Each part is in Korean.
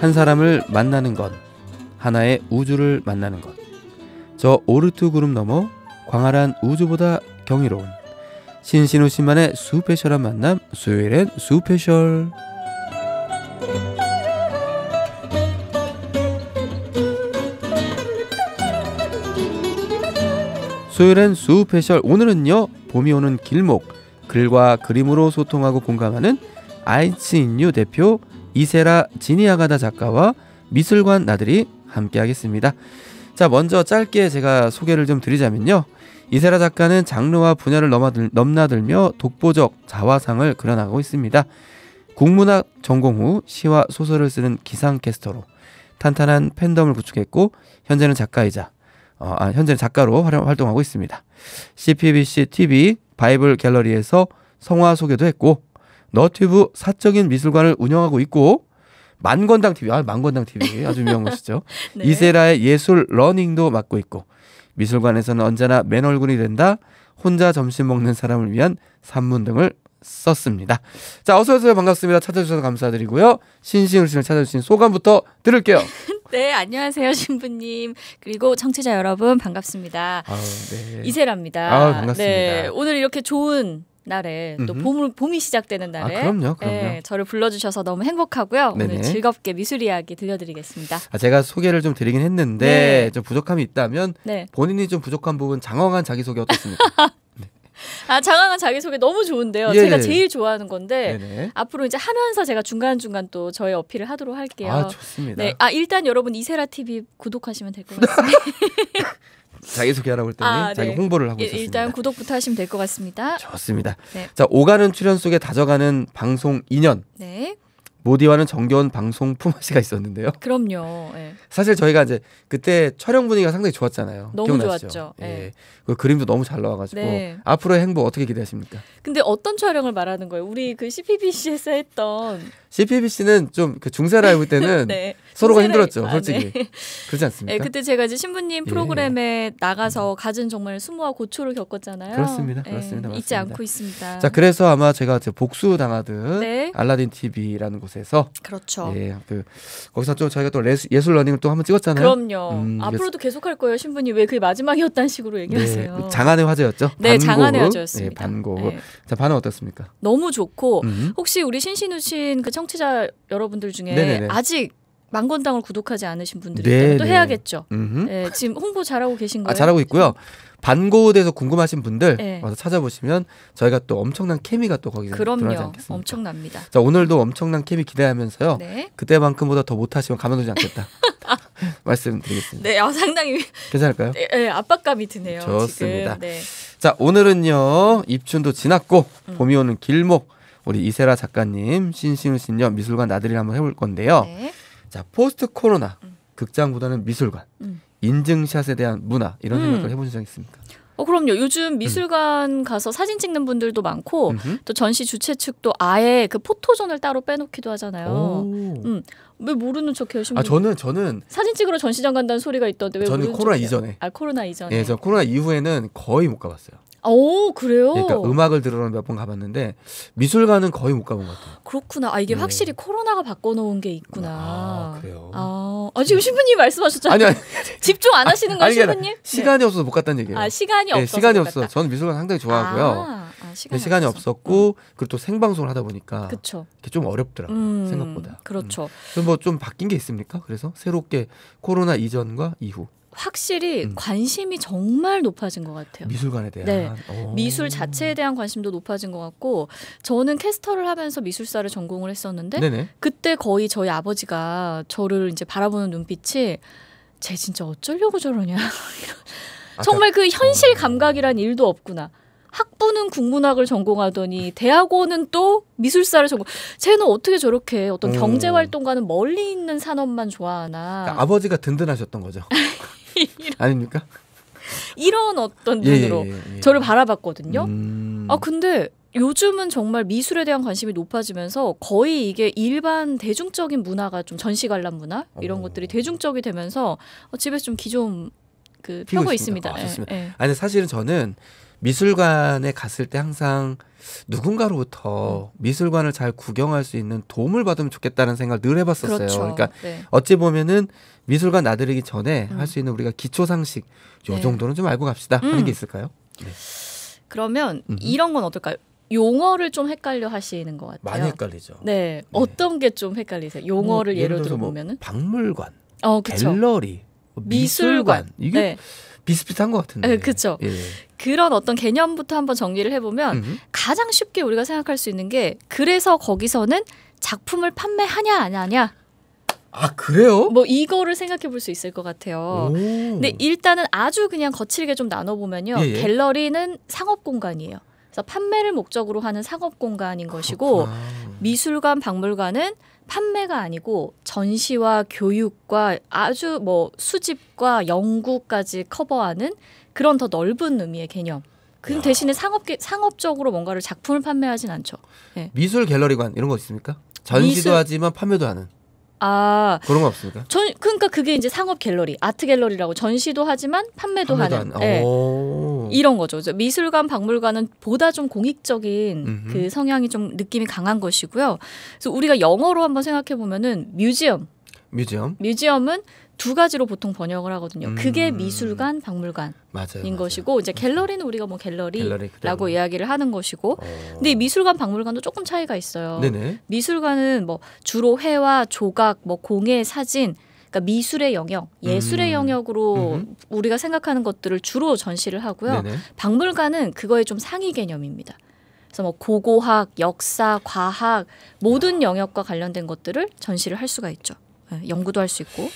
한 사람을 만나는 것, 하나의 우주를 만나는 것. 저 오르트 구름 너머 광활한 우주보다 경이로운 신신우 씨만의 스페셜한 만남, 수요일엔 스페셜. 수요일엔 스페셜. 오늘은요, 봄이 오는 길목, 글과 그림으로 소통하고 공감하는 아이츠인유 대표 이세라 지니아가다 작가와 미술관 나들이 함께 하겠습니다. 자, 먼저 짧게 제가 소개를 좀 드리자면요, 이세라 작가는 장르와 분야를 넘나들며 독보적 자화상을 그려나가고 있습니다. 국문학 전공 후 시와 소설을 쓰는 기상캐스터로 탄탄한 팬덤을 구축했고, 현재는 작가로 활동하고 있습니다. CPBC TV 바이블 갤러리에서 성화 소개도 했고, 너튜브 사적인 미술관을 운영하고 있고, 만권당 TV, 만권당 TV 아주 유명한 곳이죠. 네. 이세라의 예술 러닝도 맡고 있고, 미술관에서는 언제나 맨 얼굴이 된다, 혼자 점심 먹는 사람을 위한 산문 등을 썼습니다. 자, 어서 오세요. 반갑습니다. 찾아주셔서 감사드리고요. 신신우 씨를 찾아주신 소감부터 들을게요. 네, 안녕하세요, 신부님. 그리고 청취자 여러분, 반갑습니다. 네. 이세라입니다. 반갑습니다. 네, 오늘 이렇게 좋은 날에 또 봄이 시작되는 날에 그럼요. 네, 저를 불러주셔서 너무 행복하고요. 네네. 오늘 즐겁게 미술 이야기 들려드리겠습니다. 제가 소개를 좀 드리긴 했는데 네. 좀 부족함이 있다면 네. 본인이 좀 부족한 부분 장황한 자기소개 어떻습니까? 네. 장황한 자기소개 너무 좋은데요. 예. 제가 제일 좋아하는 건데 네네. 앞으로 이제 하면서 제가 중간중간 또 저의 어필을 하도록 할게요. 좋습니다. 네, 일단 여러분 이세라 TV 구독하시면 될 것 같습니다. 자기소개하라고 했더니 자기 네. 홍보를 하고 있었습니다. 일단 구독부터 하시면 될 것 같습니다. 좋습니다. 네. 자, 오가는 출연 속에 다져가는 방송 2년. 네. 모디와는 정겨운 방송 품앗이가 있었는데요. 그럼요. 네. 사실 저희가 이제 그때 촬영 분위기가 상당히 좋았잖아요. 너무 기억나시죠? 좋았죠. 예. 네. 그 그림도 너무 잘 나와가지고 네. 앞으로의 행보 어떻게 기대하십니까? 근데 어떤 촬영을 말하는 거예요? 우리 그 CPBC에서 했던 CPBC는 좀 그 중세 라이브 때는 네. 서로가 중세 힘들었죠, 네. 솔직히. 그렇지 않습니까? 네, 그때 제가 이제 신부님 프로그램에 나가서 갖은 정말 수모와 고초를 겪었잖아요. 그렇습니다. 네, 그렇습니다. 잊지 맞습니다. 않고 있습니다. 자, 그래서 아마 제가 복수 당하듯 네. 알라딘 TV라는 곳에서 그렇죠. 예, 거기서 좀 저희가 또 예술 러닝을 또 한번 찍었잖아요. 그럼요. 앞으로도 계속할 거예요, 신부님. 왜 그게 마지막이었다는 식으로 얘기하세요? 네, 장안의 화제였죠. 네, 반고흐. 장안의 화제였습니다. 네, 반고흐. 네. 자, 반응 어떻습니까? 너무 좋고 혹시 우리 신신우신 그 청취자 여러분들 중에 네네네. 아직 만권당을 구독하지 않으신 분들이 네, 있다면 또 네. 해야겠죠. 네, 지금 홍보 잘하고 계신 거예요? 잘하고 있고요. 반고흐에 대해서 궁금하신 분들 네. 와서 찾아보시면 저희가 또 엄청난 케미가 또 거기서 드러나지 그럼요. 않겠습니까? 엄청납니다. 자, 오늘도 엄청난 케미 기대하면서요. 네. 그때만큼보다 더 못하시면 가만두지 않겠다. 말씀드리겠습니다. 네, 상당히 괜찮을까요? 네, 압박감이 드네요. 좋습니다. 지금. 네. 자, 오늘은요, 입춘도 지났고 봄이 오는 길목, 우리 이세라 작가님, 신신우 신녀 미술관 나들이를 한번 해볼 건데요. 네. 자, 포스트 코로나 극장보다는 미술관, 인증샷에 대한 문화 이런 생각을 해보신 적 있습니까? 그럼요. 요즘 미술관 가서 사진 찍는 분들도 많고 또 전시 주최 측도 아예 그 포토존을 따로 빼놓기도 하잖아요. 왜 모르는 척해요, 신부님? 저는 사진 찍으러 전시장 간다는 소리가 있던데 왜 저는 모르는 코로나 척해요? 이전에. 코로나 이전에. 예, 저 코로나 이후에는 거의 못 가봤어요. 오, 그래요? 그러니까 음악을 들으러 몇 번 가봤는데 미술관은 거의 못 가본 것 같아요. 그렇구나. 이게 확실히 코로나가 바꿔놓은 게 있구나. 그래요. 지금 신부님 말씀하셨잖아요. 아니. 집중 안 하시는 거예요, 신부님? 시간이 없어서 못 갔다는 얘기예요. 시간이 없어서 시간이 못 없어. 갔다. 저는 미술관 상당히 좋아하고요. 시간이 없어서. 없었고 그리고 또 생방송을 하다 보니까 그쵸. 좀 어렵더라고요. 생각보다. 그렇죠. 뭐 좀 바뀐 게 있습니까? 그래서 새롭게 코로나 이전과 이후 확실히 관심이 정말 높아진 것 같아요. 미술관에 대한. 네. 미술 자체에 대한 관심도 높아진 것 같고 저는 캐스터를 하면서 미술사를 전공을 했었는데 네네. 그때 거의 저희 아버지가 저를 이제 바라보는 눈빛이 쟤 진짜 어쩌려고 저러냐. 정말 그 현실 감각이란 일도 없구나. 학부는 국문학을 전공하더니 대학원은 또 미술사를 전공. 쟤는 어떻게 저렇게 어떤 경제활동과는 멀리 있는 산업만 좋아하나. 그러니까 아버지가 든든하셨던 거죠. 아닙니까? 이런 어떤 눈으로 저를 바라봤거든요. 근데 요즘은 정말 미술에 대한 관심이 높아지면서 거의 이게 일반 대중적인 문화가 좀 전시 관람 문화 이런 것들이 대중적이 되면서 집에서 좀 기 좀 펴고 있습니다. 좋습니다. 예. 아니 사실은 저는 미술관에 갔을 때 항상 누군가로부터 미술관을 잘 구경할 수 있는 도움을 받으면 좋겠다는 생각을 늘 해봤었어요. 그렇죠. 그러니까 네. 어찌 보면은 미술관 나들이기 전에 할 수 있는 우리가 기초 상식 요 네. 정도는 좀 알고 갑시다 하는 게 있을까요? 네. 그러면 이런 건 어떨까요? 용어를 좀 헷갈려 하시는 것 같아요. 많이 헷갈리죠. 네. 어떤 게 좀 헷갈리세요? 용어를 예를 들어서 들어보면은 박물관, 그쵸. 갤러리, 미술관 이게 네. 비슷비슷한 것 같은데. 네, 그렇죠. 예. 그런 어떤 개념부터 한번 정리를 해보면 가장 쉽게 우리가 생각할 수 있는 게 그래서 거기서는 작품을 판매하냐 안 하냐 아 그래요? 뭐 이거를 생각해 볼 수 있을 것 같아요. 근데 일단은 아주 그냥 거칠게 좀 나눠보면요. 예, 예. 갤러리는 상업 공간이에요. 그래서 판매를 목적으로 하는 상업 공간인 것이고 미술관, 박물관은 판매가 아니고 전시와 교육과 아주 뭐 수집과 연구까지 커버하는 그런 더 넓은 의미의 개념. 그 대신에 상업적으로 뭔가를 작품을 판매하진 않죠. 네. 미술 갤러리관 이런 거 있습니까? 전시도 하지만 판매도 하는 그런 거 없습니까? 그러니까 그게 이제 상업 갤러리, 아트 갤러리라고 전시도 하지만 판매도 하는 네. 이런 거죠. 미술관, 박물관은 보다 좀 공익적인 그 성향이 좀 느낌이 강한 것이고요. 그래서 우리가 영어로 한번 생각해 보면은 뮤지엄은 두 가지로 보통 번역을 하거든요. 그게 미술관, 박물관인 맞아요. 것이고 이제 갤러리는 우리가 뭐 갤러리라고 이야기를 하는 것이고 근데 이 미술관, 박물관도 조금 차이가 있어요. 네네. 미술관은 뭐 주로 회화, 조각, 뭐 공예, 사진 그러니까 미술의 영역, 예술의 영역으로 우리가 생각하는 것들을 주로 전시를 하고요. 네네. 박물관은 그거의 좀 상위 개념입니다. 그래서 뭐 고고학, 역사, 과학 모든 영역과 관련된 것들을 전시를 할 수가 있죠. 연구도 할 수 있고.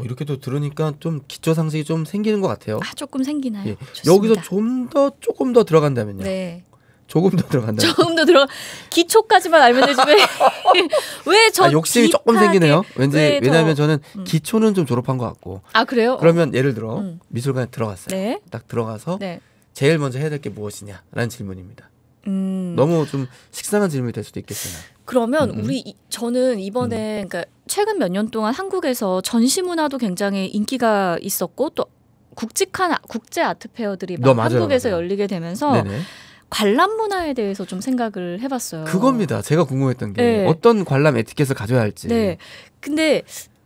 이렇게 또 들으니까 좀 기초 상식이 좀 생기는 것 같아요. 조금 생기나요? 예. 여기서 조금 더 들어간다면요. 네. 조금 더 들어간다면. 조금 더 들어. 기초까지만 알면 되지 왜저 욕심이 조금 생기네요. 왜냐하면 저는 기초는 좀 졸업한 것 같고. 그래요? 그러면 예를 들어 미술관에 들어갔어요. 네. 딱 들어가서 네. 제일 먼저 해야 될 게 무엇이냐라는 질문입니다. 너무 좀 식상한 질문이 될 수도 있겠으나. 그러면 저는 이번에 그러니까 최근 몇 년 동안 한국에서 전시 문화도 굉장히 인기가 있었고 또 굵직한 국제 아트 페어들이 막 한국에서 열리게 되면서 네네. 관람 문화에 대해서 좀 생각을 해봤어요. 그겁니다. 제가 궁금했던 게 어떤 관람 에티켓을 가져야 할지. 네. 근데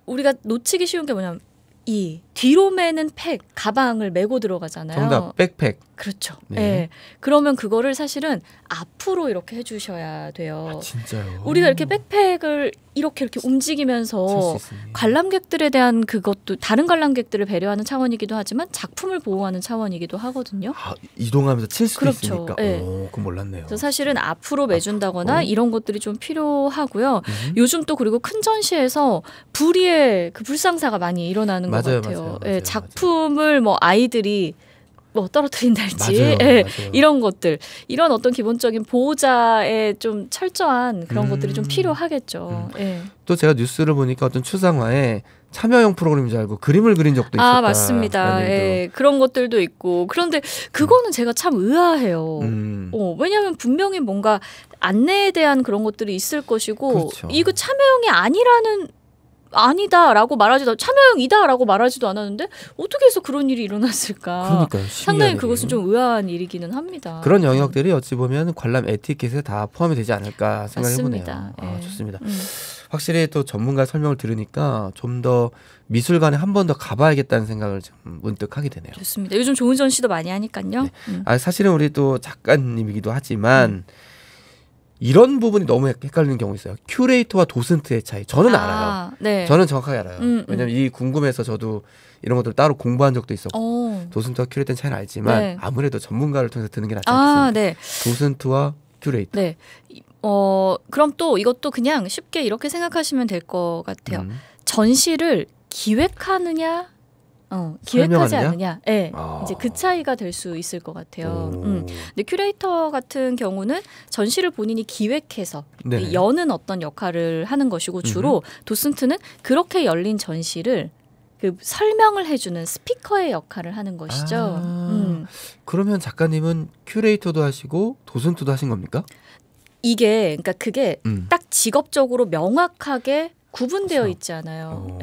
우리가 놓치기 쉬운 게 뭐냐면 이 뒤로 매는 팩, 가방을 메고 들어가잖아요. 정답, 백팩. 그렇죠. 네. 네. 그러면 그거를 사실은 앞으로 이렇게 해주셔야 돼요. 진짜요? 우리가 이렇게 백팩을 이렇게 움직이면서 관람객들에 대한 그것도 다른 관람객들을 배려하는 차원이기도 하지만 작품을 보호하는 차원이기도 하거든요. 이동하면서 칠 수도 그렇죠. 있으니까. 네. 그건 몰랐네요. 그래서 사실은 앞으로 매준다거나 이런 것들이 좀 필요하고요. 요즘 또 그리고 큰 전시에서 불의의 그 불상사가 많이 일어나는 것 같아요. 맞아요. 작품을 뭐 아이들이 뭐 떨어뜨린달지 맞아요. 이런 것들 이런 어떤 기본적인 보호자의 좀 철저한 그런 것들이 좀 필요하겠죠. 또 제가 뉴스를 보니까 어떤 추상화에 참여형 프로그램인 줄 알고 그림을 그린 적도 있었다. 맞습니다. 그런 것들도 있고 그런데 그거는 제가 참 의아해요. 왜냐하면 분명히 뭔가 안내에 대한 그런 것들이 있을 것이고 그렇죠. 이거 참여형이 아니다라고 말하지도 참여형이다라고 말하지도 않았는데 어떻게 해서 그런 일이 일어났을까? 그러니까요. 상당히 그것은 좀 의아한 일이기는 합니다. 그런 영역들이 어찌 보면 관람 에티켓에 다 포함이 되지 않을까 생각해보네요. 맞습니다. 좋습니다. 확실히 또 전문가 설명을 들으니까 좀 더 미술관에 한 번 더 가봐야겠다는 생각을 좀 문득 하게 되네요. 좋습니다. 요즘 좋은 전시도 많이 하니까요. 네. 사실은 우리 또 작가님이기도 하지만 이런 부분이 너무 헷갈리는 경우 있어요. 큐레이터와 도슨트의 차이. 저는 알아요. 네. 저는 정확하게 알아요. 왜냐하면 이 궁금해서 저도 이런 것들 따로 공부한 적도 있었고 도슨트와 큐레이터의 차이는 알지만 아무래도 전문가를 통해서 듣는 게 낫지 않겠습니까? 네. 도슨트와 큐레이터. 네. 그럼 또 이것도 그냥 쉽게 이렇게 생각하시면 될 것 같아요. 전시를 기획하느냐 기획하지 않느냐. 이제 그 차이가 될 수 있을 것 같아요. 근데 큐레이터 같은 경우는 전시를 본인이 기획해서 여는 어떤 역할을 하는 것이고 주로 도슨트는 그렇게 열린 전시를 그 설명을 해주는 스피커의 역할을 하는 것이죠. 그러면 작가님은 큐레이터도 하시고 도슨트도 하신 겁니까? 그러니까 그게 딱 직업적으로 명확하게 구분되어 있지 않아요.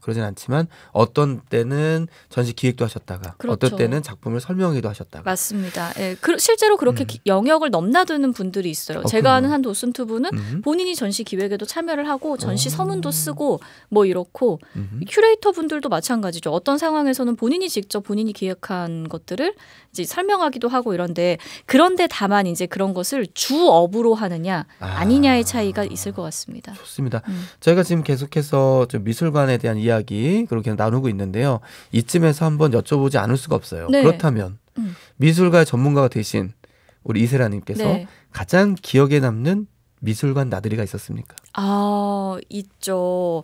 그러진 않지만 어떤 때는 전시 기획도 하셨다가 그렇죠. 어떤 때는 작품을 설명하기도 하셨다가. 맞습니다. 예, 실제로 그렇게 영역을 넘나드는 분들이 있어요. 제가 그럼요. 아는 한 도슨투부는 본인이 전시 기획에도 참여를 하고 전시 서문도 쓰고 뭐 이렇고 큐레이터 분들도 마찬가지죠. 어떤 상황에서는 본인이 직접 본인이 기획한 것들을 이제 설명하기도 하고 이런데 그런데 다만 이제 그런 것을 주업으로 하느냐 아니냐의 차이가 있을 것 같습니다. 좋습니다. 저희가 지금 계속해서 좀 미술관에 대한 이야기 그렇게 나누고 있는데요. 이쯤에서 한번 여쭤보지 않을 수가 없어요. 네. 그렇다면 미술가 전문가가 되신 우리 이세라님께서 네. 가장 기억에 남는 미술관 나들이가 있었습니까? 아, 있죠.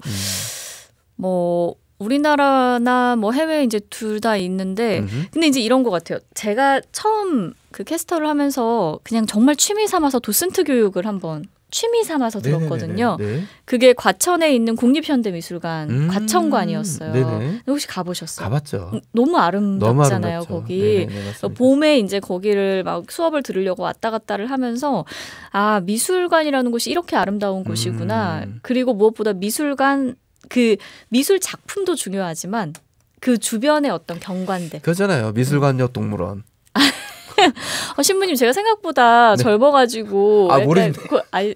뭐 우리나라나 뭐 해외 이제 둘 다 있는데 근데 이제 이런 것 같아요. 제가 처음 그 캐스터를 하면서 그냥 정말 취미 삼아서 도슨트 교육을 한번 취미 삼아서 들었거든요. 네. 그게 과천에 있는 국립현대미술관 과천관이었어요. 네네. 혹시 가보셨어요? 가봤죠. 너무 아름답잖아요, 아름답죠. 거기. 네네, 맞습니다. 봄에 이제 거기를 막 수업을 들으려고 왔다 갔다를 하면서 아, 미술관이라는 곳이 이렇게 아름다운 곳이구나. 그리고 무엇보다 미술관 그 미술 작품도 중요하지만 그 주변의 어떤 경관들. 그렇잖아요. 미술관역 동물원. 신부님 제가 생각보다 네. 젊어가지고 아, 약간 모르는데.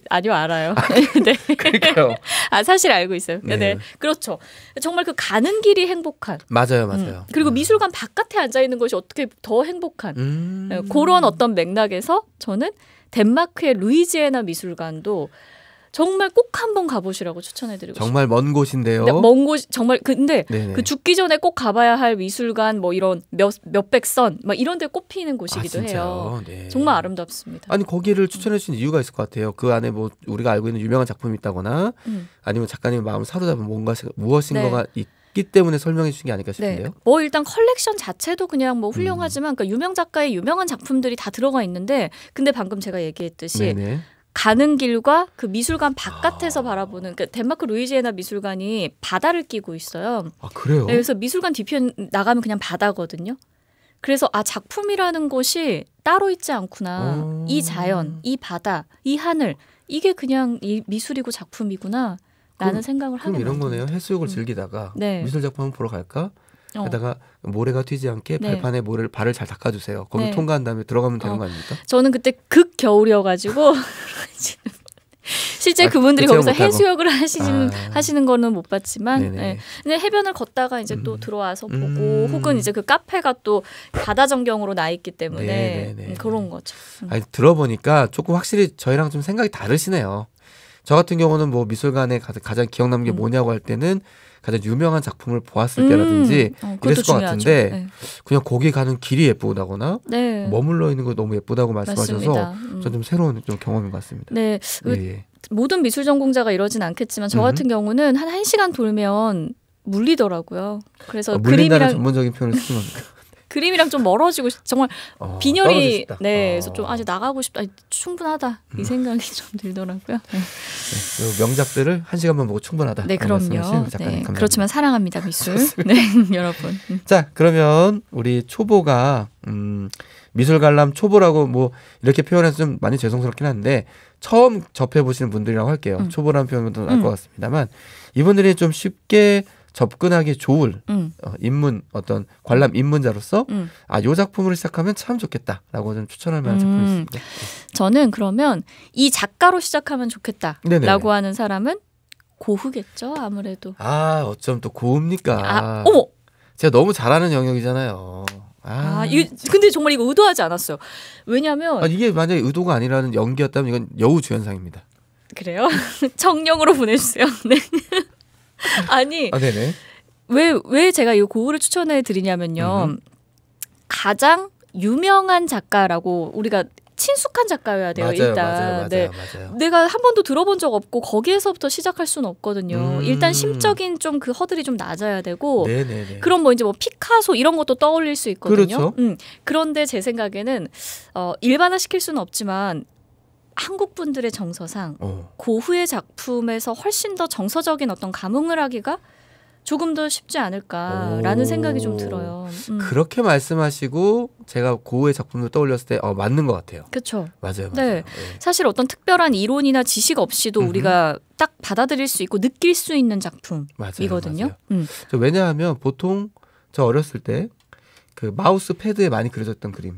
아니요 알아요. 네. 그러니까요. 아 사실 알고 있어요. 네. 네. 그렇죠. 정말 그 가는 길이 행복한. 맞아요. 그리고 미술관 바깥에 앉아 있는 것이 어떻게 더 행복한. 네, 그런 어떤 맥락에서 저는 덴마크의 루이지애나 미술관도 정말 꼭 한번 가보시라고 추천해드리고 싶어요. 정말 먼 곳인데요. 먼 곳 정말 근데 네네. 그 죽기 전에 꼭 가봐야 할 미술관 뭐 이런 몇백 선 막 이런 데 꼽히는 곳이기도 해요. 진짜요? 네. 정말 아름답습니다. 아니 거기를 추천해 주신 이유가 있을 것 같아요. 그 안에 뭐 우리가 알고 있는 유명한 작품이 있다거나 아니면 작가님 마음을 사로잡은 뭔가 무엇인가가 있기 때문에 설명해 주신 게 아닐까 싶은데요. 네. 뭐 일단 컬렉션 자체도 그냥 뭐 훌륭하지만 그러니까 유명 작가의 유명한 작품들이 다 들어가 있는데 근데 방금 제가 얘기했듯이 네네. 가는 길과 그 미술관 바깥에서 바라보는 그러니까 덴마크 루이지애나 미술관이 바다를 끼고 있어요. 아 그래요? 네, 그래서 미술관 뒤편 나가면 그냥 바다거든요. 그래서 아 작품이라는 곳이 따로 있지 않구나. 이 자연, 이 바다, 이 하늘 이게 그냥 이 미술이고 작품이구나. 라는 생각을 하게 그럼 이런 만듭니다. 거네요. 해수욕을 즐기다가 네. 미술 작품 한번 보러 갈까? 하다가 모래가 튀지 않게 네. 발판에 발을 잘 닦아주세요. 거기 네. 통과한 다음에 들어가면 되는 거 아닙니까? 저는 그때 극겨울이어가지고 실제 그분들이 그 체험 거기서 못하고. 해수욕을 하시는 거는 못 봤지만 네네. 네. 근데 해변을 걷다가 이제 또 들어와서 보고 혹은 이제 그 카페가 또 바다 전경으로 나 있기 때문에 네네네. 그런 거죠. 아니, 들어보니까 조금 확실히 저희랑 좀 생각이 다르시네요. 저 같은 경우는 뭐 미술관에 가장 기억 남는 게 뭐냐고 할 때는 가장 유명한 작품을 보았을 때라든지 이랬을 것 같은데 네. 그냥 거기 가는 길이 예쁘다거나 네. 머물러 있는 거 너무 예쁘다고 말씀하셔서 맞습니다. 전 좀 새로운 좀 경험인 것 같습니다. 네. 예. 모든 미술 전공자가 이러진 않겠지만 저 같은 경우는 한 1시간 돌면 물리더라고요. 그래서 물린다는 그림이랑 전문적인 표현을 쓰신 겁니까? 그림이랑 좀 멀어지고 정말 떨어지고 빈혈이 싶다. 그래서 좀 아직 나가고 싶다. 충분하다. 이 생각이 좀 들더라고요. 네. 그 명작들을 1시간만 보고 충분하다. 네, 그럼요. 작가님, 네, 감사합니다. 그렇지만 사랑합니다, 미술. 네, 여러분. 자, 그러면 우리 초보가 미술 관람 초보라고 뭐 이렇게 표현해서 좀 많이 죄송스럽긴 한데 처음 접해 보시는 분들이라고 할게요. 초보라는 표현은 알 것 같습니다만 이분들이 좀 쉽게 접근하기 좋을 입문 어떤 관람 입문자로서 요 작품으로 시작하면 참 좋겠다라고 좀 추천할 만한 작품이 있습니다. 저는 그러면 이 작가로 시작하면 좋겠다라고 네네. 하는 사람은 고흐겠죠, 아무래도. 어쩜 또 고읍니까? 어머. 제가 너무 잘하는 영역이잖아요. 근데 정말 이거 의도하지 않았어요. 왜냐하면 이게 만약에 의도가 아니라는 연기였다면 이건 여우주연상입니다. 그래요? 청룡으로 보내주세요. 네. 아니 네네. 왜 제가 이 고흐를 추천해 드리냐면요. 가장 유명한 작가라고 우리가 친숙한 작가여야 돼요. 일단 맞아요. 내가 한 번도 들어본 적 없고 거기에서부터 시작할 수는 없거든요. 일단 심적인 좀 그 허들이 좀 낮아야 되고 네네네. 그럼 뭐 이제 뭐 피카소 이런 것도 떠올릴 수 있거든요. 그렇죠. 그런데 제 생각에는 일반화 시킬 수는 없지만 한국 분들의 정서상 고흐의 작품에서 훨씬 더 정서적인 어떤 감흥을 하기가 조금 더 쉽지 않을까라는 오. 생각이 좀 들어요. 그렇게 말씀하시고 제가 고우의 작품을 떠올렸을 때 맞는 것 같아요. 그렇죠. 맞아요. 네. 사실 어떤 특별한 이론이나 지식 없이도 우리가 딱 받아들일 수 있고 느낄 수 있는 작품이거든요. 맞아요. 왜냐하면 보통 저 어렸을 때 그 마우스 패드에 많이 그려졌던 그림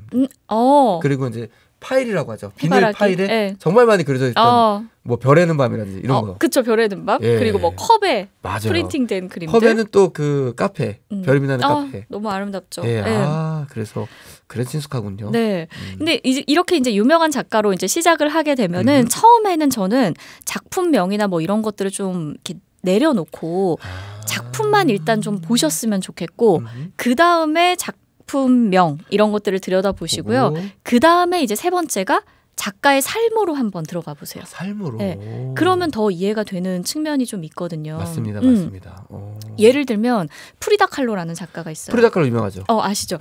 그리고 이제 파일이라고 하죠. 비닐 해바라기? 파일에 네. 정말 많이 그려져 있던 뭐 별에는 밤이라든지 이런 거. 그쵸. 별의 든밤. 예. 그리고 뭐 컵에 맞아요. 프린팅된 그림들. 컵에는 또 그 카페 별이 빛나는 카페. 너무 아름답죠. 예. 네. 그래서 그래 친숙하군요. 네. 근데 이렇게 이제 유명한 작가로 이제 시작을 하게 되면은 처음에는 저는 작품명이나 뭐 이런 것들을 좀 이렇게 내려놓고 작품만 일단 좀 보셨으면 좋겠고 그 다음에 작품명 이런 것들을 들여다보시고요. 그 다음에 이제 세 번째가 작가의 삶으로 한번 들어가 보세요. 삶으로. 네. 그러면 더 이해가 되는 측면이 좀 있거든요. 맞습니다. 예를 들면 프리다 칼로라는 작가가 있어요. 프리다 칼로 유명하죠. 아시죠?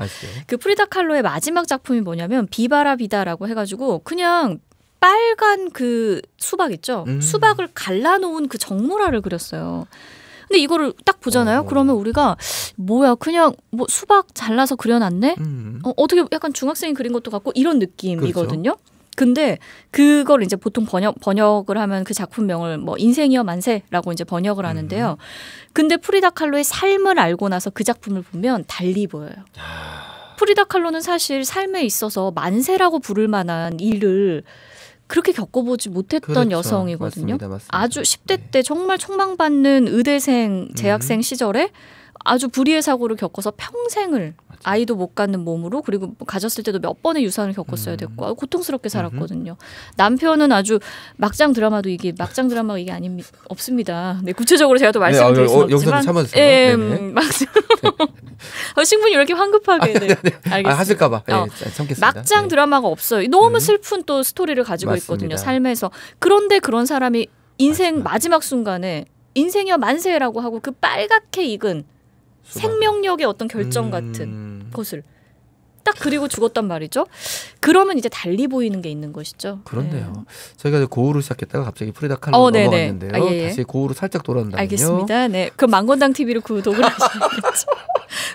그 프리다 칼로의 마지막 작품이 뭐냐면 비바라 비다라고 해가지고 그냥 빨간 그 수박 있죠? 수박을 갈라놓은 그 정물화를 그렸어요. 근데 이거를 딱 보잖아요. 그러면 우리가 뭐야 그냥 뭐 수박 잘라서 그려놨네? 어떻게 약간 중학생이 그린 것도 같고 이런 느낌이거든요. 그렇죠. 근데 그걸 이제 보통 번역을 하면 그 작품명을 뭐 인생이여 만세라고 이제 번역을 하는데요. 근데 프리다 칼로의 삶을 알고 나서 그 작품을 보면 달리 보여요. 프리다 칼로는 사실 삶에 있어서 만세라고 부를 만한 일을 그렇게 겪어보지 못했던 그렇죠. 여성이거든요. 맞습니다. 아주 10대 때 정말 촉망받는 의대생, 재학생 시절에 아주 불의의 사고를 겪어서 평생을 아이도 못 갖는 몸으로 그리고 가졌을 때도 몇 번의 유산을 겪었어야 됐고 고통스럽게 살았거든요. 남편은 아주 막장 드라마가 이게 없습니다. 네, 구체적으로 제가 또 말씀드릴 수는 없지만 여기서 참아주세요. 막장 신분이 이렇게 황급하게 알겠습니다. 하실까봐 참겠습니다. 막장 드라마가 없어요. 너무 슬픈 또 스토리를 가지고 맞습니다. 있거든요. 삶에서. 그런데 그런 사람이 인생 마지막 순간에 인생이여 만세라고 하고 그 빨갛게 익은 생명력의 어떤 결정 같은 것을 딱 그리고 죽었단 말이죠. 그러면 이제 달리 보이는 게 있는 것이죠. 그렇네요. 네. 저희가 고우로 시작했다가 갑자기 프리다 칼로 넘어갔는데요. 예. 다시 고우로 살짝 돌아온다면요. 알겠습니다. 네, 그럼 망건당 TV로 구독을 하셔야겠죠.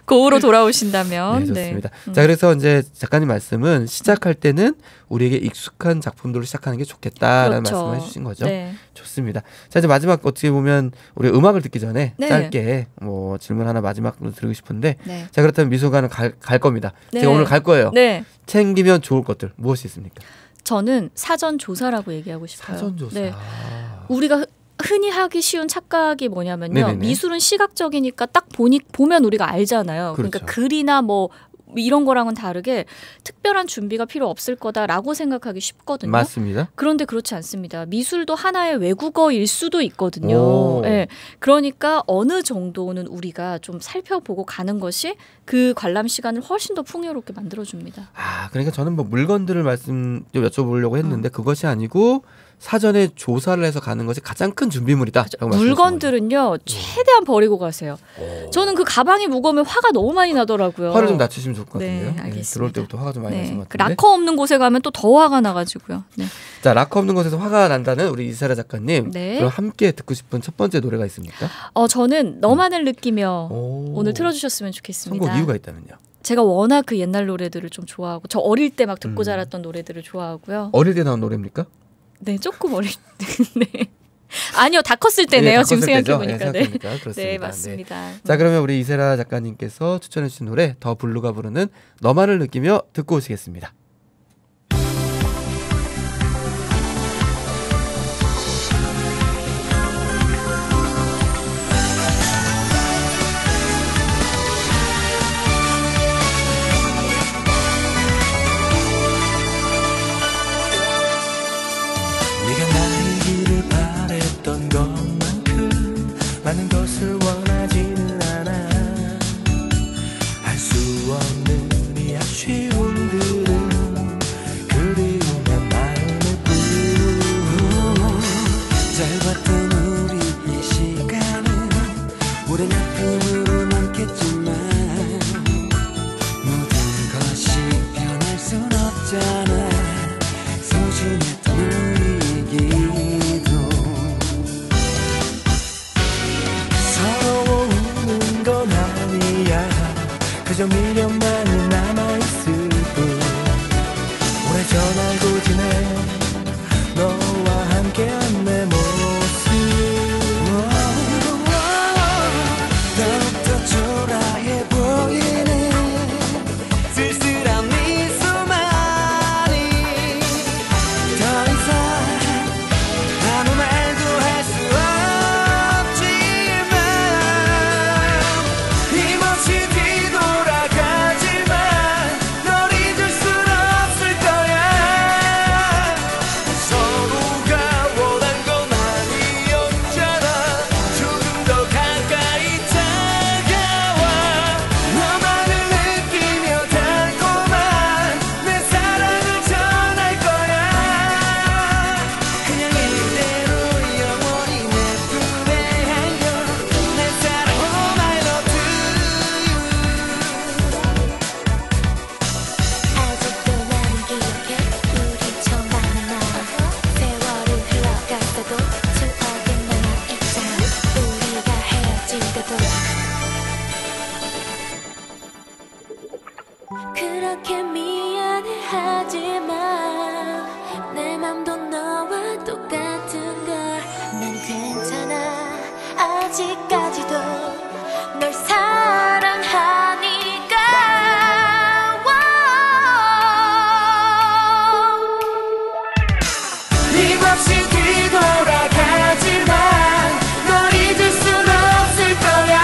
고우로 돌아오신다면. 네, 좋습니다. 자, 그래서 이제 작가님 말씀은 시작할 때는 우리에게 익숙한 작품들로 시작하는 게 좋겠다라는 그렇죠. 말씀을 해주신 거죠. 네. 좋습니다. 자, 이제 마지막 어떻게 보면 우리 음악을 듣기 전에 네. 짧게 뭐 질문 하나 마지막으로 드리고 싶은데, 네. 자, 그렇다면 미소가는 갈 겁니다. 네. 제가 오늘 갈 거예요. 네. 챙기면 좋을 것들 무엇이 있습니까? 저는 사전 조사라고 얘기하고 싶어요. 사전 조사. 네. 우리가 흔히 하기 쉬운 착각이 뭐냐면요. 네네네. 미술은 시각적이니까 딱 보면 우리가 알잖아요. 그렇죠. 그러니까 글이나 뭐 이런 거랑은 다르게 특별한 준비가 필요 없을 거다라고 생각하기 쉽거든요. 맞습니다. 그런데 그렇지 않습니다. 미술도 하나의 외국어일 수도 있거든요. 네. 그러니까 어느 정도는 우리가 좀 살펴보고 가는 것이 그 관람 시간을 훨씬 더 풍요롭게 만들어줍니다. 그러니까 저는 뭐 물건들을 좀 여쭤보려고 했는데 그것이 아니고 사전에 조사를 해서 가는 것이 가장 큰 준비물이다. 물건들은요 최대한 버리고 가세요. 저는 그 가방이 무거우면 화가 너무 많이 나더라고요. 화를 좀 낮추시면 좋을 것 같은데요. 네, 알겠습니다. 들어올 때부터 화가 좀 많이 나신 것 그 같은데. 락커 없는 곳에 가면 또 더 화가 나가지고요. 네. 자, 락커 없는 곳에서 화가 난다는 우리 이사라 작가님. 네. 그럼 함께 듣고 싶은 첫 번째 노래가 있습니까? 저는 너만을 느끼며 오늘 틀어주셨으면 좋겠습니다. 선곡 이유가 있다면요? 제가 워낙 그 옛날 노래들을 좀 좋아하고 저 어릴 때 막 듣고 자랐던 노래들을 좋아하고요. 어릴 때 나온 노래입니까? 네, 조금 어릴 때. 네. 아니요, 다 컸을 때네요. 지금 생각해보니까. 네, 그렇습니다. 네, 맞습니다. 네. 자, 그러면 우리 이세라 작가님께서 추천해주신 노래 더 블루가 부르는 너만을 느끼며 듣고 오시겠습니다. 많은 것을 원하지는 않아 알 수 없는 이 아쉬움들은 그리움의 마음의 뿐 짧았던 우리 이 시간은 오랜 아픔으로 남겠지만 모든 것이 변할 순 없잖아 소중했던 우리이기도 서러워 그저 미련만이 남아있을 뿐 오래전 알고 지내 너와 함께한 내 모습 더욱더 초라해 보이는 쓸쓸한 미소만이 더 이상 아무 말도 할 수 없지만 힘없이 뒤돌아가지만 널 잊을 순 없을 거야 서로가 원한 건 아니었잖아 조금 더 가까이 다가와 너만을 느끼며 달콤한 내 사랑을 전할 거야 그냥 이대로 영원히 내 품에 안겨 내 사랑 Oh my love to 아직도 나는 기억해 우리 처음 만난 날 세월이 흘러갔어도 추억은 남아있잖아 우리가 헤어질 때도 그렇게 미안해 하지만 내 맘도 너와 똑같은 걸 난 괜찮아 아직까지도 널 사랑하니까 힘없이 뒤돌아가지만 널 잊을 순 없을 거야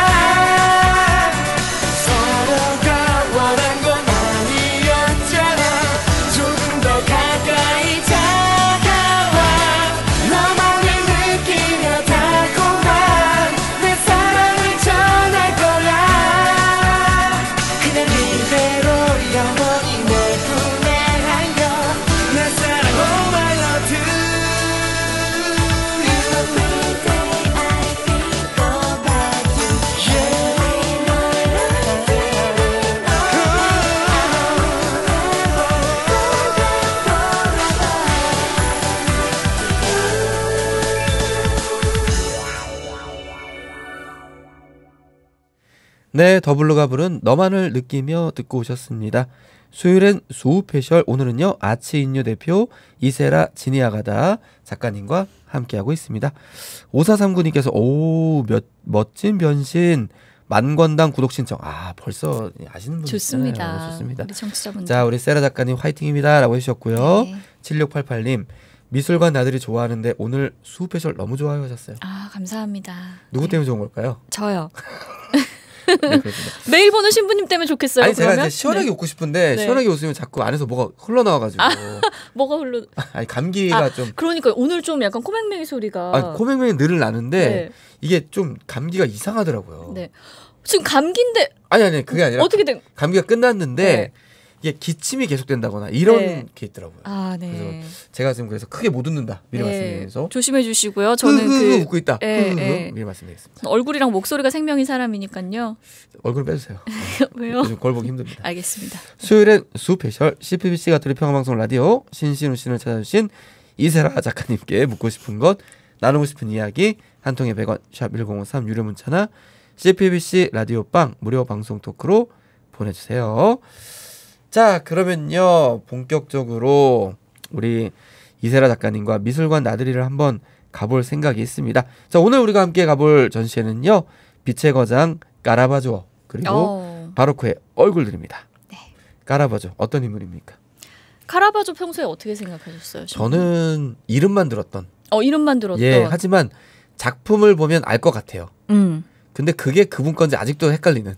서로가 원한 건 아니었잖아 조금 더 가까이 다가와 너만을 느끼며 달콤한 내 사랑을 전할 거야 그냥 이대로 영원히 내 품에 안겨 내 사랑 Oh my love to you Every day I think about you I love 네, 더블루가 부른 너만을 느끼며 듣고 오셨습니다. 수요일엔 수페셜 오늘은요 아치인유 대표 이세라 지니아가다 작가님과 함께하고 있습니다. 5439님께서 오 멋진 변신 만권당 구독 신청 벌써 아시는 분 좋습니다. 있잖아요. 좋습니다. 우리 청취자분들. 자 우리 세라 작가님 화이팅입니다 라고 해주셨고요. 네. 7688님 미술관 나들이 좋아하는데 오늘 수페셜 너무 좋아요 하셨어요. 감사합니다. 누구 때문에 좋은 걸까요? 저요. 네, 그렇습니다. 메일 보는 신부님 때문에 좋겠어요. 아니 제가 그러면? 이제 시원하게 네. 웃고 싶은데 네. 시원하게 웃으면 자꾸 안에서 뭐가 흘러나와가지고 뭐가 흘러? 아니 감기가 좀 그러니까 오늘 좀 약간 코맹맹이 소리가. 코맹맹이 늘은 나는데 네. 이게 좀 감기가 이상하더라고요. 네. 지금 감기인데 아니 그게 아니라 어떻게 된? 감기가 끝났는데 네. 이게 기침이 계속된다거나 이런 네. 게 있더라고요. 네. 그래서 제가 지금 그래서 크게 못 웃는다 미리 말씀드리면서 조심해 주시고요. 저는 웃고 있다. 네. 미리 말씀드리겠습니다. 얼굴이랑 목소리가 생명인 사람이니까요. 얼굴 빼주세요. 왜요? 요즘 걸 보기 힘듭니다. 알겠습니다. 수요일엔 수페셜 CPBC 가톨릭 평화방송 라디오 신신우 씨를 찾아주신 이세라 작가님께 묻고 싶은 것 나누고 싶은 이야기 한 통에 100원 샵 1053 유료 문자나 CPBC 라디오 빵 무료 방송 토크로 보내주세요. 자 그러면요 본격적으로 우리 이세라 작가님과 미술관 나들이를 한번 가볼 생각이 있습니다. 자 오늘 우리가 함께 가볼 전시회는요 빛의 거장 까라바조 그리고 바로크의 얼굴들입니다. 네. 까라바조 어떤 인물입니까? 카라바조 평소에 어떻게 생각하셨어요? 저는 이름만 들었던 이름만 들었던. 예 하지만 작품을 보면 알 것 같아요. 근데 그게 그분 건지 아직도 헷갈리는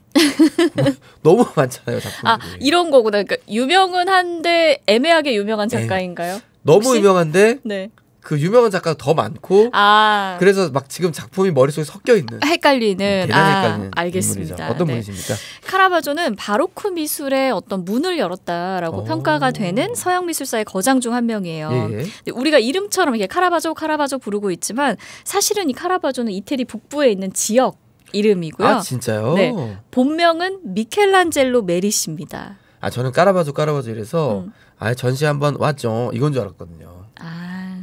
너무 많잖아요 작품들이. 이런 거구나. 그러니까 유명은 한데 애매하게 유명한 작가인가요? 너무 혹시? 유명한데 네. 그 유명한 작가가 더 많고 그래서 막 지금 작품이 머릿속에 섞여 있는 헷갈리는. 대단히 헷갈리는 알겠습니다. 인물이죠. 어떤 네. 분이십니까? 카라바조는 바로크 미술의 어떤 문을 열었다라고 평가가 되는 서양 미술사의 거장 중 한 명이에요. 예. 근데 우리가 이름처럼 이렇게 카라바조 부르고 있지만 사실은 이 카라바조는 이태리 북부에 있는 지역 이름이고요. 아 진짜요? 네. 본명은 미켈란젤로 메리시입니다. 저는 까라바조 이래서 전시 한번 왔죠 이건 줄 알았거든요.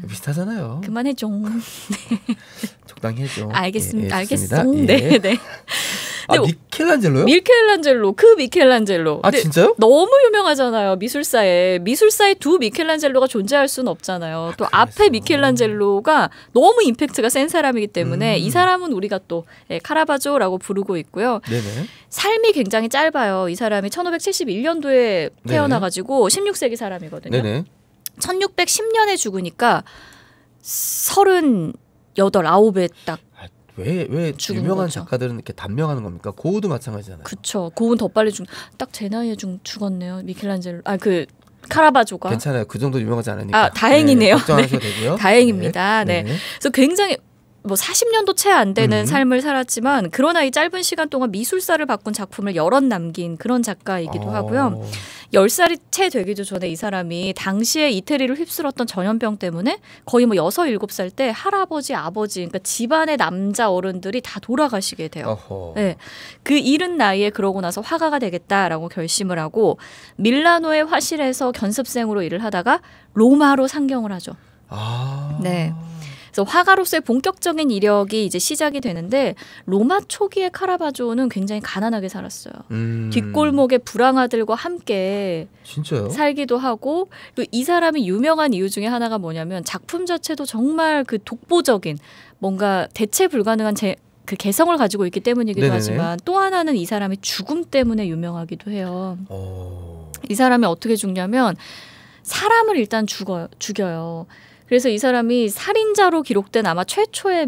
비슷하잖아요. 그만해줘. 적당히 해줘. 알겠습니다. 예, 알겠어. 좋습니다. 네, 예. 네. 아 근데 미켈란젤로요? 미켈란젤로 그 미켈란젤로. 아 근데 진짜요? 너무 유명하잖아요. 미술사에 두 미켈란젤로가 존재할 수는 없잖아요. 또 앞에 미켈란젤로가 너무 임팩트가 센 사람이기 때문에 이 사람은 우리가 또 카라바조라고 부르고 있고요. 네네. 삶이 굉장히 짧아요. 이 사람이 1571년도에 태어나가지고 16세기 사람이거든요. 네네. 1610년에 죽으니까 38, 9에 딱. 왜 죽은 유명한 거죠. 작가들은 이렇게 단명하는 겁니까? 고우도 마찬가지잖아요. 그쵸. 고은 더 빨리 딱 제 나이에 죽었네요. 미켈란젤로. 그 카라바조가. 괜찮아요. 그 정도 유명하지 않으니까. 아, 다행이네요. 걱정 안 하셔도 되고요. 다행입니다. 네. 네. 그래서 굉장히 40년도 채 안 되는 삶을 살았지만 그러나 이 짧은 시간 동안 미술사를 바꾼 작품을 여럿 남긴 그런 작가이기도 하고요. 10살이 채 되기도 전에 이 사람이 당시에 이태리를 휩쓸었던 전염병 때문에 거의 6, 7살 때 할아버지, 아버지, 그러니까 집안의 남자 어른들이 다 돌아가시게 돼요. 어허. 네. 그 이른 나이에 그러고 나서 화가가 되겠다라고 결심을 하고 밀라노의 화실에서 견습생으로 일을 하다가 로마로 상경을 하죠. 아. 네. 그래서 화가로서의 본격적인 이력이 이제 시작이 되는데 로마 초기의 카라바조는 굉장히 가난하게 살았어요. 뒷골목의 불황아들과 함께 진짜요? 살기도 하고 또 이 사람이 유명한 이유 중에 하나가 뭐냐면 작품 자체도 정말 그 독보적인 뭔가 대체 불가능한 그 개성을 가지고 있기 때문이기도 네네네. 하지만 또 하나는 이 사람이 죽음 때문에 유명하기도 해요. 어. 이 사람이 어떻게 죽냐면 사람을 일단 죽여요. 그래서 이 사람이 살인자로 기록된 아마 최초의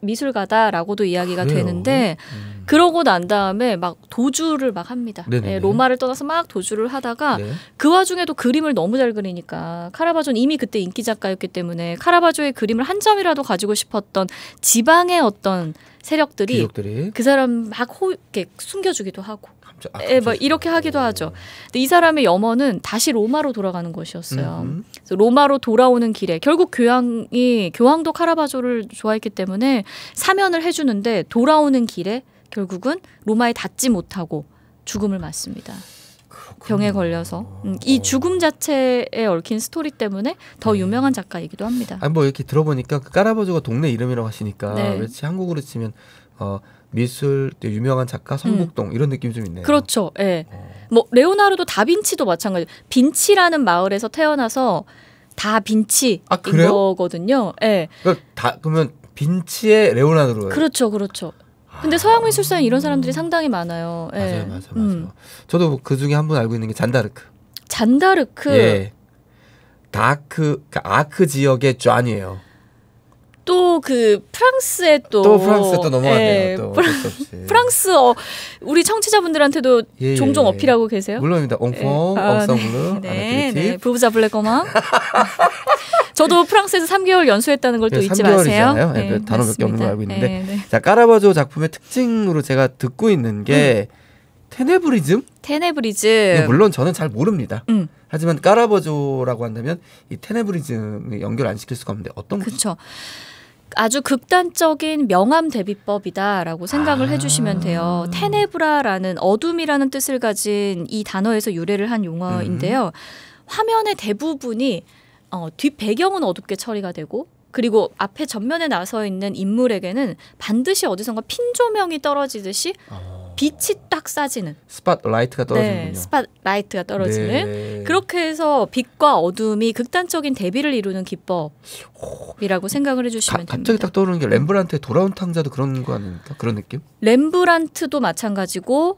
미술가다라고도 이야기가 그래요? 되는데 그러고 난 다음에 막 도주를 막 합니다. 네네네. 로마를 떠나서 막 도주를 하다가 네. 그 와중에도 그림을 너무 잘 그리니까 카라바조는 이미 그때 인기 작가였기 때문에 카라바조의 그림을 한 점이라도 가지고 싶었던 지방의 어떤 세력들이 귀족들이 그 사람 막 이렇게 숨겨주기도 하고 갑자기 뭐 이렇게 하기도 하죠. 근데 이 사람의 염원은 다시 로마로 돌아가는 것이었어요. 그래서 로마로 돌아오는 길에 결국 교황도 카라바조를 좋아했기 때문에 사면을 해주는데 돌아오는 길에 결국은 로마에 닿지 못하고 죽음을 맞습니다. 병에 걸려서 이 죽음 자체에 얽힌 스토리 때문에 더 유명한 작가이기도 합니다. 아니 뭐 이렇게 들어보니까 그 카라바조가 동네 이름이라고 하시니까 네. 왠지 한국으로 치면 미술 유명한 작가 성북동 이런 느낌이 좀 있네요. 그렇죠. 예. 뭐 레오나르도 다빈치도 마찬가지. 빈치라는 마을에서 태어나서 다 빈치인 그래요? 거거든요. 예. 그러면 빈치의 레오나르도예요. 그렇죠, 그렇죠. 근데 서양 미술사에 이런 사람들이 상당히 많아요. 예. 맞아요. 저도 그 중에 한 분 알고 있는 게 잔다르크. 잔다르크. 예. 그러니까 아크 지역의 쟈니에요. 또 그 프랑스에 또 프랑스에 또 넘어갔네요. 예, 또 어쩔 수 없이. 프랑스 우리 청취자분들한테도 예, 종종 예. 어필하고 계세요? 물론입니다. 옹퐁, 엉성블루, 네, 아나크리티. 부부자블레 꼬마. 저도 프랑스에서 3개월 연수했다는 걸 또 잊지 마세요. 네, 그 단어 몇 개 없는 걸 알고 있는데 네. 자 까라바조 작품의 특징으로 제가 듣고 있는 게 테네브리즘? 테네브리즘. 물론 저는 잘 모릅니다. 음. 하지만 까라바조라고 한다면 이 테네브리즘을 연결 안 시킬 수가 없는데 어떤 거죠? 그렇죠. 아주 극단적인 명암 대비법이다라고 생각을 해주시면 돼요. 테네브라라는 어둠이라는 뜻을 가진 이 단어에서 유래를 한 용어인데요. 화면의 대부분이 뒷 배경은 어둡게 처리가 되고 그리고 앞에 전면에 나서 있는 인물에게는 반드시 어디선가 핀 조명이 떨어지듯이 빛이 딱 쏴지는 스팟라이트가 떨어지는군요. 네, 스팟라이트가 떨어지는 네. 그렇게 해서 빛과 어둠이 극단적인 대비를 이루는 기법이라고 생각을 해주시면 됩니다. 갑자기 딱 떠오르는 게 렘브란트의 돌아온 탕자도 그런 거 아닙니까? 그런 느낌? 렘브란트도 마찬가지고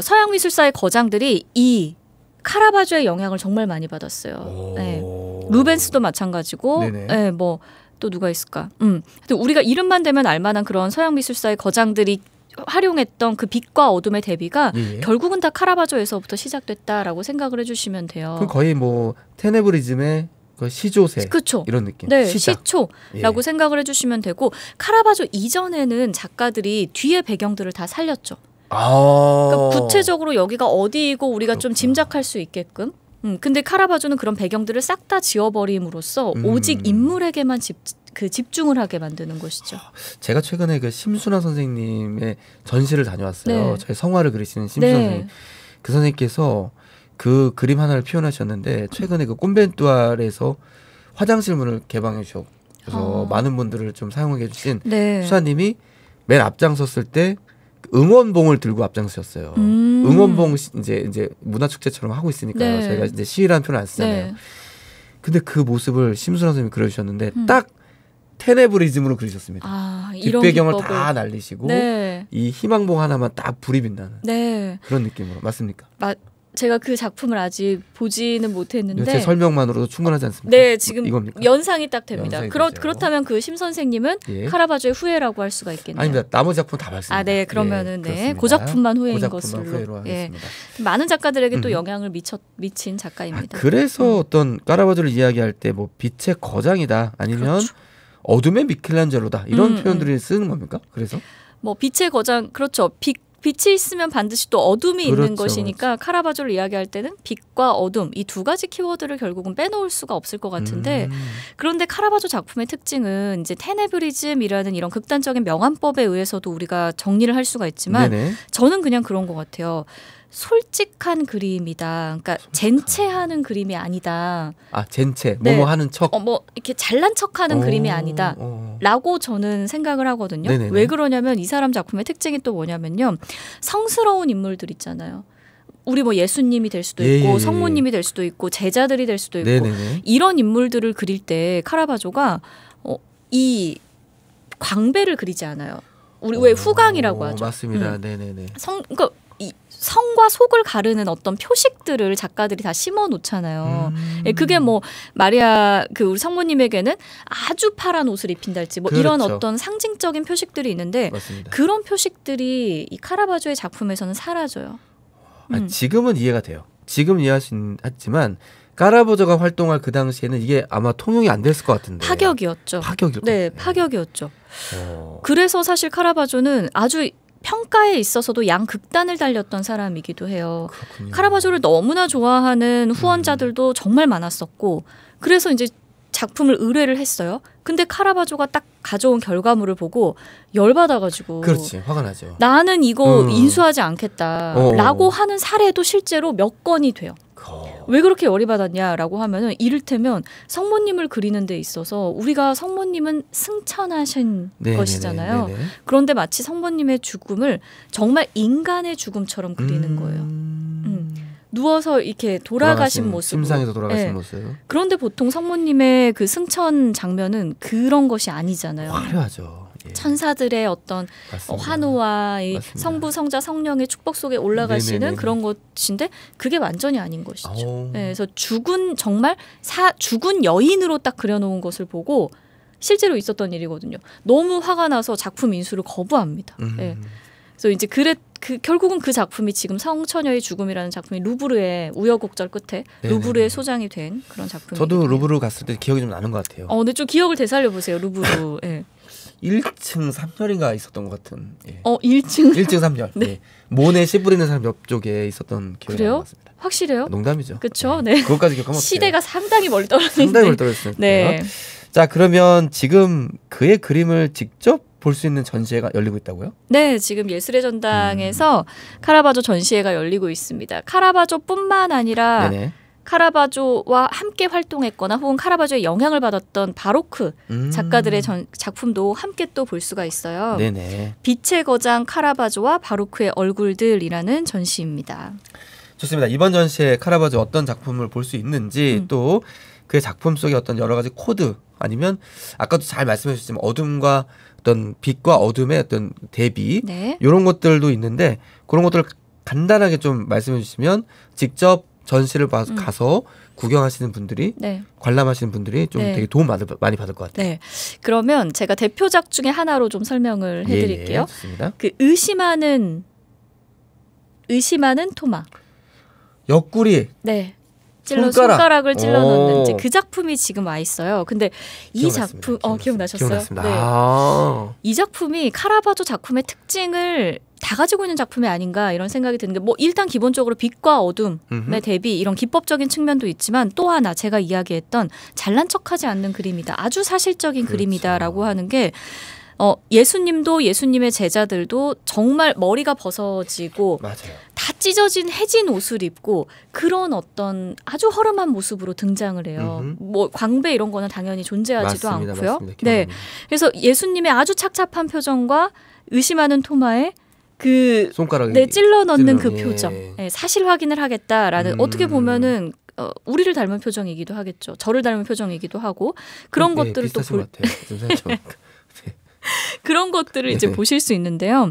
서양 미술사의 거장들이 이 카라바조의 영향을 정말 많이 받았어요. 네. 루벤스도 마찬가지고, 네네. 네, 뭐 또 누가 있을까? 근데 우리가 이름만 대면 알만한 그런 서양 미술사의 거장들이 활용했던 그 빛과 어둠의 대비가 예. 결국은 다 카라바조에서부터 시작됐다라고 생각을 해주시면 돼요. 그럼 거의 뭐 테네브리즘의 그 시조세 그쵸. 이런 느낌. 네, 시작. 시초라고 생각을 해주시면 되고 카라바조 이전에는 작가들이 뒤에 배경들을 다 살렸죠. 그러니까 구체적으로 여기가 어디이고 우리가 좀 짐작할 수 있게끔. 근데 카라바조는 그런 배경들을 싹 다 지워버림으로써 오직 인물에게만 집중을 하게 만드는 것이죠. 제가 최근에 그 심순화 선생님의 전시를 다녀왔어요. 네. 저희 성화를 그리시는 심순화 네. 선생님. 그 선생님께서 그 그림 하나를 표현하셨는데 최근에 그 꼼벤뚜알에서 화장실 문을 개방해 주셔서 많은 분들을 좀 사용하게 해주신 네. 수사님이 맨 앞장섰을 때 응원봉을 들고 앞장섰어요. 음. 응원봉 이제 문화축제처럼 하고 있으니까요. 네. 저희가 이제 시위라는 표현을 안 쓰잖아요. 네. 근데 그 모습을 심순환 선생님이 그려주셨는데 딱 테네브리즘으로 그리셨습니다. 아, 이런 뒷배경을 기법을. 다 날리시고 네. 이 희망봉 하나만 딱 불이 빛나는 네. 그런 느낌으로 맞습니까? 제가 그 작품을 아직 보지는 못했는데 제 설명만으로도 충분하지 않습니까? 네, 지금 이겁니까? 연상이 딱 됩니다. 연상이 되죠. 그렇다면 그 심 선생님은 예. 카라바조의 후예라고 할 수가 있겠네요. 아닙니다. 나머지 작품 다 봤습니다. 아, 네, 그러면은 네, 그렇습니다. 그 작품만 후예인 그 작품만 것으로. 후예로 예. 하겠습니다. 많은 작가들에게 또 영향을 미친 작가입니다. 그래서 어떤 까라바조를 이야기할 때 뭐 빛의 거장이다 아니면 그렇죠. 어둠의 미켈란젤로다 이런 음, 표현들을 쓰는 겁니까? 그래서 뭐 빛의 거장 그렇죠. 빛이 있으면 반드시 또 어둠이 있는 그렇죠, 것이니까 카라바조를 이야기할 때는 빛과 어둠 이 두 가지 키워드를 결국은 빼놓을 수가 없을 것 같은데 그런데 카라바조 작품의 특징은 이제 테네브리즘이라는 이런 극단적인 명암법에 의해서도 우리가 정리를 할 수가 있지만 네네. 저는 그냥 그런 것 같아요. 솔직한 그림이다. 그러니까 젠체하는 그림이 아니다. 아 젠체 네. 뭐뭐 하는 척. 뭐 이렇게 잘난 척하는 그림이 아니다. 라고 저는 생각을 하거든요. 네네네. 왜 그러냐면 이 사람 작품의 특징이 또 뭐냐면요. 성스러운 인물들 있잖아요. 우리 뭐 예수님이 될 수도 예, 있고 예, 예. 성모님이 될 수도 있고 제자들이 될 수도 있고 네네네. 이런 인물들을 그릴 때 카라바조가 이 광배를 그리지 않아요. 우리 왜 후광이라고 하죠. 맞습니다. 네네네. 그러니까 이 성과 속을 가르는 어떤 표식들을 작가들이 다 심어 놓잖아요. 예, 그게 뭐 마리아 그 우리 성모님에게는 아주 파란 옷을 입힌달지 뭐 이런 그렇죠. 어떤 상징적인 표식들이 있는데 맞습니다. 그런 표식들이 이 카라바조의 작품에서는 사라져요. 지금은 이해가 돼요. 지금 이해할 수 있지만 까라바조가 활동할 그 당시에는 이게 아마 통용이 안 됐을 것 같은데. 파격이었죠. 파격일 것 네, 같아요. 파격이었죠. 어. 그래서 사실 카라바조는 아주 평가에 있어서도 양극단을 달렸던 사람이기도 해요. 그렇군요. 카라바조를 너무나 좋아하는 후원자들도 정말 많았었고 그래서 이제 작품을 의뢰를 했어요. 근데 카라바조가 딱 가져온 결과물을 보고 열받아가지고 그렇지 화가 나죠. 나는 이거 인수하지 않겠다라고 어. 하는 사례도 실제로 몇 건이 돼요. 왜 그렇게 열이 받았냐라고 하면은 이를테면 성모님을 그리는 데 있어서 우리가 성모님은 승천하신 네네네, 것이잖아요. 네네. 그런데 마치 성모님의 죽음을 정말 인간의 죽음처럼 그리는 거예요. 누워서 이렇게 돌아가신 모습. 심상에서 돌아가신 네. 모습. 그런데 보통 성모님의 그 승천 장면은 그런 것이 아니잖아요. 화려하죠. 예. 천사들의 어떤 맞습니다. 환호와 이 맞습니다. 성부, 성자, 성령의 축복 속에 올라가시는 네네네. 그런 것인데 그게 완전히 아닌 것이죠. 오. 네, 그래서 정말 죽은 여인으로 딱 그려놓은 것을 보고 실제로 있었던 일이거든요. 너무 화가 나서 작품 인수를 거부합니다. 네. 그래서 이제 결국은 그 작품이 지금 성처녀의 죽음이라는 작품이 루브르의 우여곡절 끝에 네네. 루브르의 소장이 된 그런 작품이에요. 저도 루브르 갔을 때 기억이 좀 나는 것 같아요. 근데 좀 기억을 되살려 보세요. 루브르. 예. 1층 3열인가 있었던 것 같은. 예. 1층. 1층 3열. 네. 예. 모네 씨 뿌리는 사람 옆쪽에 있었던 기억이 나는 그래요? 것 같습니다. 확실해요? 농담이죠. 그렇죠. 예. 네. 그것까지 기억하면 시대가 상당히 멀리 떨어지는데. 상당히 멀리 떨어졌어요. 네. 자 그러면 지금 그의 그림을 직접 볼 수 있는 전시회가 열리고 있다고요? 네, 지금 예술의 전당에서 카라바조 전시회가 열리고 있습니다. 카라바조뿐만 아니라 네네. 카라바조와 함께 활동했거나 혹은 카라바조의 영향을 받았던 바로크 작가들의 작품도 함께 또 볼 수가 있어요. 네네. 빛의 거장 카라바조와 바로크의 얼굴들이라는 전시입니다. 좋습니다. 이번 전시회 카라바조 어떤 작품을 볼 수 있는지 또 그의 작품 속의 어떤 여러 가지 코드 아니면 아까도 잘 말씀해 주셨지만 어둠과 어떤 빛과 어둠의 어떤 대비 네. 이런 것들도 있는데 그런 것들을 간단하게 좀 말씀해 주시면 직접 전시를 가서 구경하시는 분들이 네. 관람하시는 분들이 좀 네. 되게 도움 많이 받을 것 같아요. 네. 그러면 제가 대표작 중에 하나로 좀 설명을 해드릴게요. 예, 좋습니다. 그 의심하는 토마. 옆구리 네. 손가락. 손가락을 찔러 오. 넣는 이제 그 작품이 지금 와 있어요. 근데 이 기억났습니다. 작품 기억나셨어요? 기억났습니다. 네. 아. 이 작품이 카라바조 작품의 특징을 다 가지고 있는 작품이 아닌가 이런 생각이 드는데 뭐 일단 기본적으로 빛과 어둠의 대비 이런 기법적인 측면도 있지만 또 하나 제가 이야기했던 잘난 척하지 않는 그림이다. 아주 사실적인 그림이다라고 하는 게 예수님도 예수님의 제자들도 정말 머리가 벗어지고 맞아요. 다 찢어진 해진 옷을 입고 그런 어떤 아주 허름한 모습으로 등장을 해요. 뭐 광배 이런 거는 당연히 존재하지도 맞습니다. 않고요. 맞습니다. 네, 기억납니다. 그래서 예수님의 아주 착잡한 표정과 의심하는 토마의 그 손가락에 네, 찔러 넣는 그 예. 표정. 네, 사실 확인을 하겠다라는 어떻게 보면은 우리를 닮은 표정이기도 하겠죠. 저를 닮은 표정이기도 하고 그런 것들을 또 비슷하신 것 같아요. 좀 생각해보니까. 그런 것들을 이제 네. 보실 수 있는데요.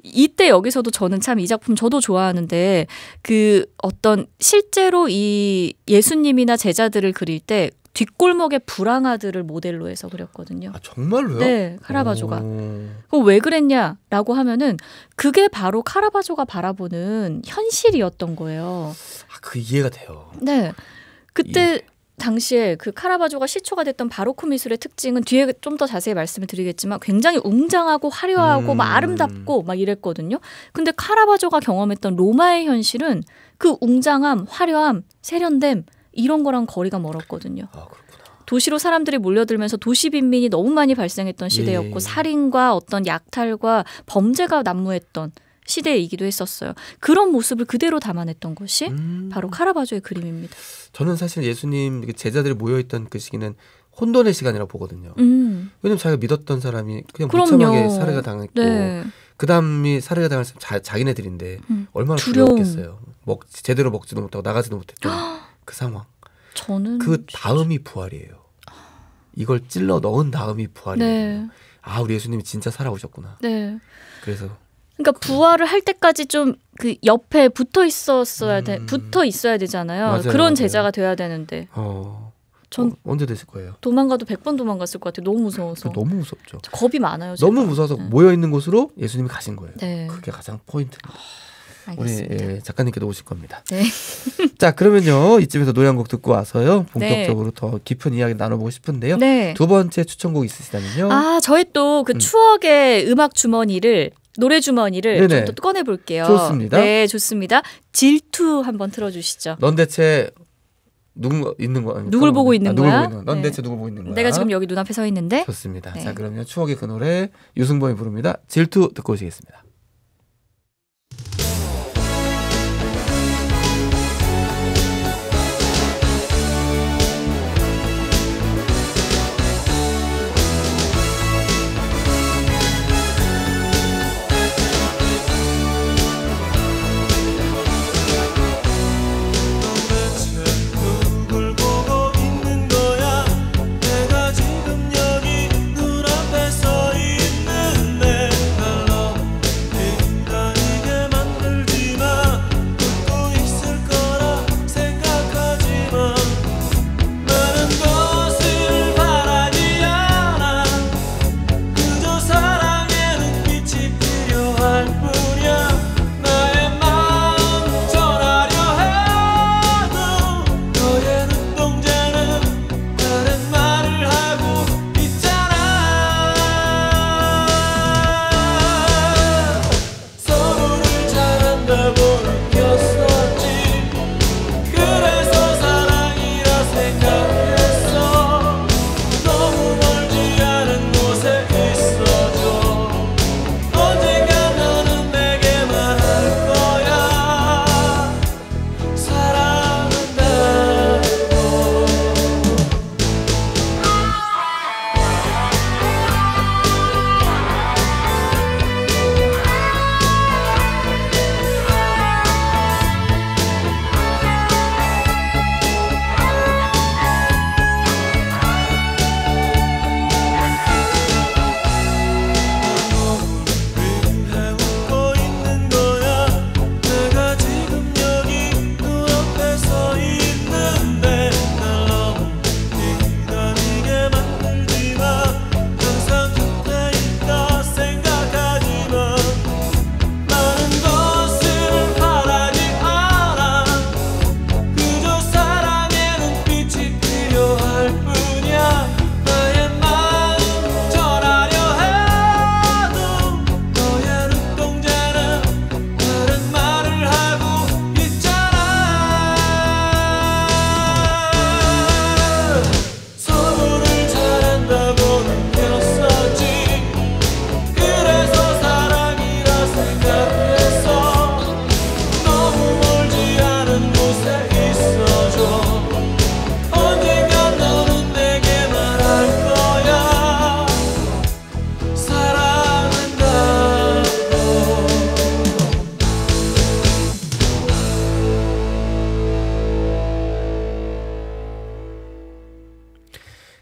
이때 여기서도 저는 참 이 작품 저도 좋아하는데 그 어떤 실제로 이 예수님이나 제자들을 그릴 때 뒷골목의 불황아들을 모델로 해서 그렸거든요. 아 정말로요? 네, 카라바조가. 오. 그거 왜 그랬냐라고 하면은 그게 바로 카라바조가 바라보는 현실이었던 거예요. 아, 그 이해가 돼요. 네, 그때 예. 당시에 그 카라바조가 시초가 됐던 바로크 미술의 특징은 뒤에 좀 더 자세히 말씀을 드리겠지만 굉장히 웅장하고 화려하고 막 아름답고 막 이랬거든요. 근데 카라바조가 경험했던 로마의 현실은 그 웅장함, 화려함, 세련됨 이런 거랑 거리가 멀었거든요. 아 그렇구나. 도시로 사람들이 몰려들면서 도시 빈민이 너무 많이 발생했던 시대였고 예. 살인과 어떤 약탈과 범죄가 난무했던 시대이기도 했었어요. 그런 모습을 그대로 담아냈던 것이 바로 카라바조의 그림입니다. 저는 사실 예수님 제자들이 모여있던 그 시기는 혼돈의 시간이라고 보거든요. 왜냐면 자기가 믿었던 사람이 그냥 그럼요. 무참하게 살해가 당했고 네. 그 다음이 살해가 당할 사람 자기네들인데 얼마나 두려움. 두려웠겠어요. 제대로 먹지도 못하고 나가지도 못했던 그 상황. 저는 그 다음이 부활이에요. 이걸 찔러 넣은 다음이 부활이에요. 네. 아 우리 예수님이 진짜 살아오셨구나. 네. 그래서 그러니까 부활을 할 때까지 좀 그 옆에 붙어 있어야 되잖아요. 맞아요, 그런 맞아요. 제자가 돼야 되는데 전 언제 되실 거예요? 도망가도 100번 도망갔을 것 같아요. 너무 무서워서. 너무 무섭죠. 겁이 많아요. 제가. 너무 무서워서 네. 모여 있는 곳으로 예수님이 가신 거예요. 네. 그게 가장 포인트입니다. 우리 알겠습니다. 작가님께도 오실 겁니다. 네. 자 그러면요 이쯤에서 노래 한 곡 듣고 와서요 본격적으로 네. 더 깊은 이야기 나눠보고 싶은데요. 네. 두 번째 추천곡 있으시다면요. 아, 저희 또 그 추억의 음악 주머니를 노래 주머니를 네네. 좀 또 꺼내 볼게요. 좋습니다. 네, 좋습니다. 질투 한번 틀어 주시죠. 넌 대체 누군가 있는 거 아니야? 누굴 보고 있는 누굴 거야? 보고 있는 거야? 넌 네. 대체 누굴 보고 있는 거야? 내가 지금 여기 눈앞에 서 있는데. 좋습니다. 네. 자 그러면 추억의 그 노래 유승범이 부릅니다. 질투 듣고 오시겠습니다. 누굴 보고 있는 거야 내가 지금 여기 눈앞에 서 있는데 널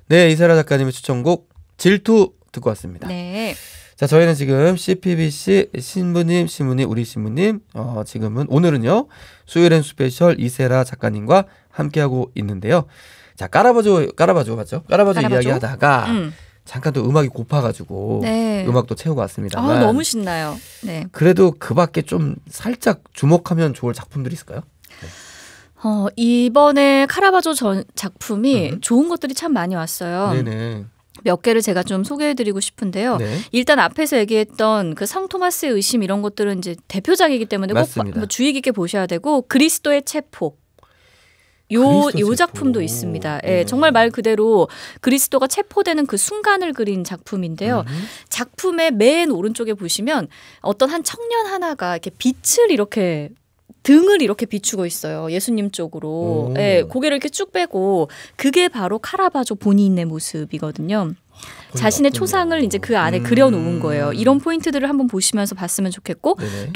네, 이세라 작가님의 추천곡 질투 듣고 왔습니다. 네. 자, 저희는 지금 CPBC 신부님, 우리 신부님, 오늘은요 수요일엔 스페셜 이세라 작가님과 함께하고 있는데요. 자, 까라바조 맞죠? 까라바조 이야기하다가 잠깐 또 음악이 고파가지고 네. 음악도 채우고 왔습니다만. 너무 신나요. 네. 그래도 그밖에 좀 살짝 주목하면 좋을 작품들이 있을까요? 이번에 카라바조 작품이 좋은 것들이 참 많이 왔어요. 네네. 몇 개를 제가 좀 소개해드리고 싶은데요. 네. 일단 앞에서 얘기했던 그 성 토마스의 의심 이런 것들은 이제 대표작이기 때문에 맞습니다. 꼭 주의 깊게 보셔야 되고 그리스도의 체포. 요 체포. 작품도 있습니다. 예, 네. 정말 말 그대로 그리스도가 체포되는 그 순간을 그린 작품인데요. 작품의 맨 오른쪽에 보시면 어떤 한 청년 하나가 이렇게 빛을 이렇게 등을 이렇게 비추고 있어요. 예수님 쪽으로. 예, 고개를 이렇게 쭉 빼고 그게 바로 카라바조 본인의 모습이거든요. 자신의 초상을 이제 그 안에 그려놓은 거예요. 이런 포인트들을 한번 보시면서 봤으면 좋겠고 네네.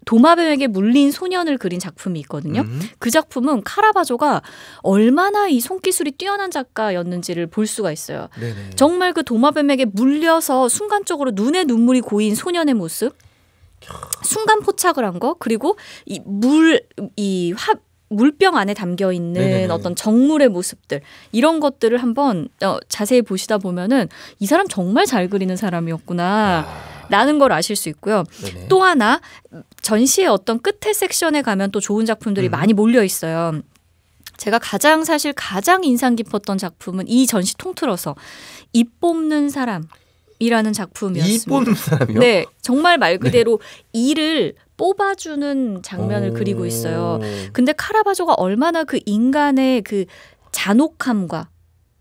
도마뱀에게 물린 소년을 그린 작품이 있거든요. 그 작품은 카라바조가 얼마나 이 손기술이 뛰어난 작가였는지를 볼 수가 있어요. 네네. 정말 그 도마뱀에게 물려서 순간적으로 눈에 눈물이 고인 소년의 모습, 순간 포착을 한 거, 그리고 물병 안에 담겨 있는 네네네. 어떤 정물의 모습들 이런 것들을 한번 자세히 보시다 보면은 이 사람 정말 잘 그리는 사람이었구나 라는 걸 아실 수 있고요. 네네. 또 하나 전시의 어떤 끝에 섹션에 가면 또 좋은 작품들이 많이 몰려 있어요. 제가 가장 인상 깊었던 작품은 이 전시 통틀어서 입 뽑는 사람이라는 작품이었습니다. 이 뽑는 사람이요? 네, 정말 말 그대로 이를 뽑아주는 장면을 그리고 있어요. 근데 카라바조가 얼마나 그 인간의 그 잔혹함과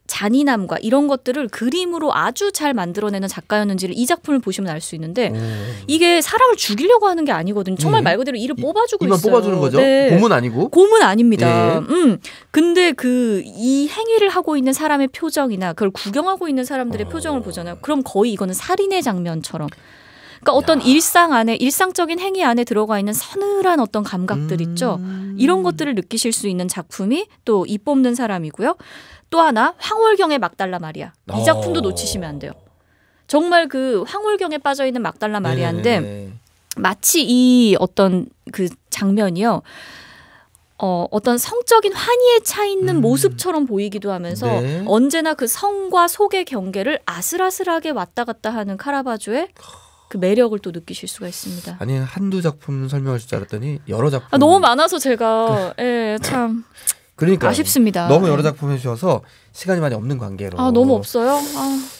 잔인함과 이런 것들을 그림으로 아주 잘 만들어내는 작가였는지를 이 작품을 보시면 알 수 있는데 이게 사람을 죽이려고 하는 게 아니거든요. 정말 말 그대로 이를 뽑아주고 이만 있어요. 뽑아주는 거죠? 네. 곰은 아니고? 곰은 아닙니다. 예. 근데 이 행위를 하고 있는 사람의 표정이나 그걸 구경하고 있는 사람들의 표정을 보잖아요. 그럼 거의 이거는 살인의 장면처럼. 그러니까 어떤 일상적인 행위 안에 들어가 있는 서늘한 어떤 감각들 있죠. 이런 것들을 느끼실 수 있는 작품이 또 이 뽑는 사람이고요. 또 하나 황홀경의 막달라 마리아. 이 작품도 놓치시면 안 돼요. 정말 그 황홀경에 빠져 있는 막달라 마리아인데 네네네. 마치 이 어떤 그 장면이요. 어떤 성적인 환희에 차 있는 모습처럼 보이기도 하면서 네. 언제나 그 성과 속의 경계를 아슬아슬하게 왔다 갔다 하는 카라바조의 그 매력을 또 느끼실 수가 있습니다. 아니 한두 작품 설명하실 줄 알았더니 여러 작품. 너무 많아서 제가 참 그러니까 아쉽습니다. 너무 여러 작품 해주셔서 시간이 많이 없는 관계로. 너무 없어요.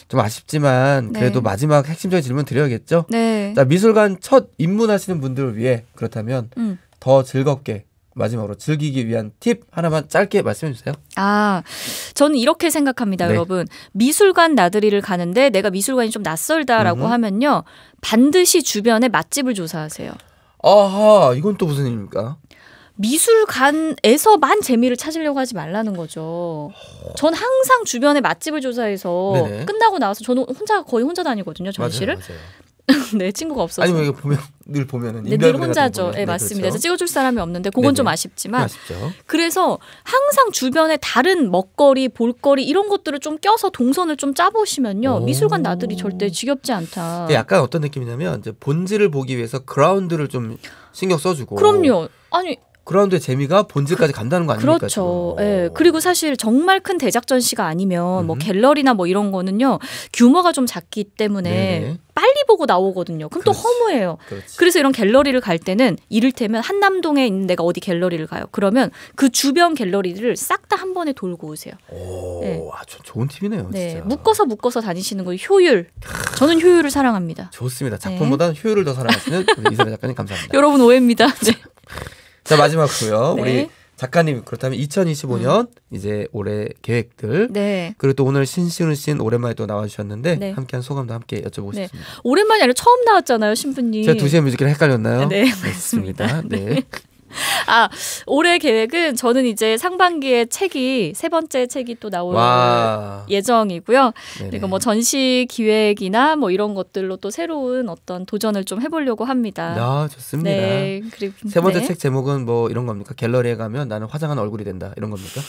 좀 아쉽지만 그래도 네. 마지막 핵심적인 질문 드려야겠죠. 네. 자, 미술관 첫 입문하시는 분들을 위해 그렇다면 더 즐겁게 마지막으로 즐기기 위한 팁 하나만 짧게 말씀해 주세요. 저는 이렇게 생각합니다, 네. 여러분. 미술관 나들이를 가는데 내가 미술관이 좀 낯설다라고 하면요. 반드시 주변에 맛집을 조사하세요. 아하, 이건 또 무슨 일입니까? 미술관에서만 재미를 찾으려고 하지 말라는 거죠. 전 항상 주변에 맛집을 조사해서 네네. 끝나고 나와서 저는 거의 혼자 다니거든요, 전시를. 맞아요. 네, 친구가 없어서. 아니면 이거 늘 보면은 네, 늘 혼자죠. 네, 맞습니다. 그래서 찍어줄 사람이 없는데 그건 좀 네네. 아쉽지만 아쉽죠. 그래서 항상 주변에 다른 먹거리, 볼거리 이런 것들을 좀 껴서 동선을 좀 짜보시면요. 미술관 나들이 절대 지겹지 않다. 근데 약간 어떤 느낌이냐면 이제 본질을 보기 위해서 그라운드를 좀 신경 써주고. 그럼요. 아니 그라운드의 재미가 본질까지 간다는 거 아닙니까? 그렇죠. 지금? 예. 그리고 사실 정말 큰 대작 전시가 아니면 뭐 갤러리나 뭐 이런 거는요. 규모가 좀 작기 때문에 네네. 빨리 보고 나오거든요. 그럼 그렇지. 또 허무해요. 그렇지. 그래서 이런 갤러리를 갈 때는 이를테면 한남동에 있는 데가 어디 갤러리를 가요. 그러면 그 주변 갤러리를 싹 다 한 번에 돌고 오세요. 오, 네. 아주 좋은 팁이네요. 네. 진짜. 묶어서 다니시는 거 효율. 저는 효율을 사랑합니다. 좋습니다. 작품보다 효율을 더 사랑하시는 우리 이세라 작가님 감사합니다. 여러분 오해입니다. 네. 자, 마지막으로요. 네. 우리 작가님 그렇다면 2025년 이제 올해 계획들 네. 그리고 또 오늘 신시은 씨 오랜만에 또 나와주셨는데 네. 함께한 소감도 함께 여쭤보고 네. 싶습니다. 오랜만이 아니라 처음 나왔잖아요, 신부님. 제가 2시에 뮤직을 헷갈렸나요? 네, 맞습니다. 네. 올해 계획은 저는 이제 상반기에 세 번째 책이 또 나올 와. 예정이고요. 네네. 그리고 뭐 전시 기획이나 뭐 이런 것들로 또 새로운 어떤 도전을 좀 해보려고 합니다. 야, 좋습니다. 네, 그리고 세 번째 네. 책 제목은 뭐 이런 겁니까? 갤러리에 가면 나는 화장한 얼굴이 된다 이런 겁니까?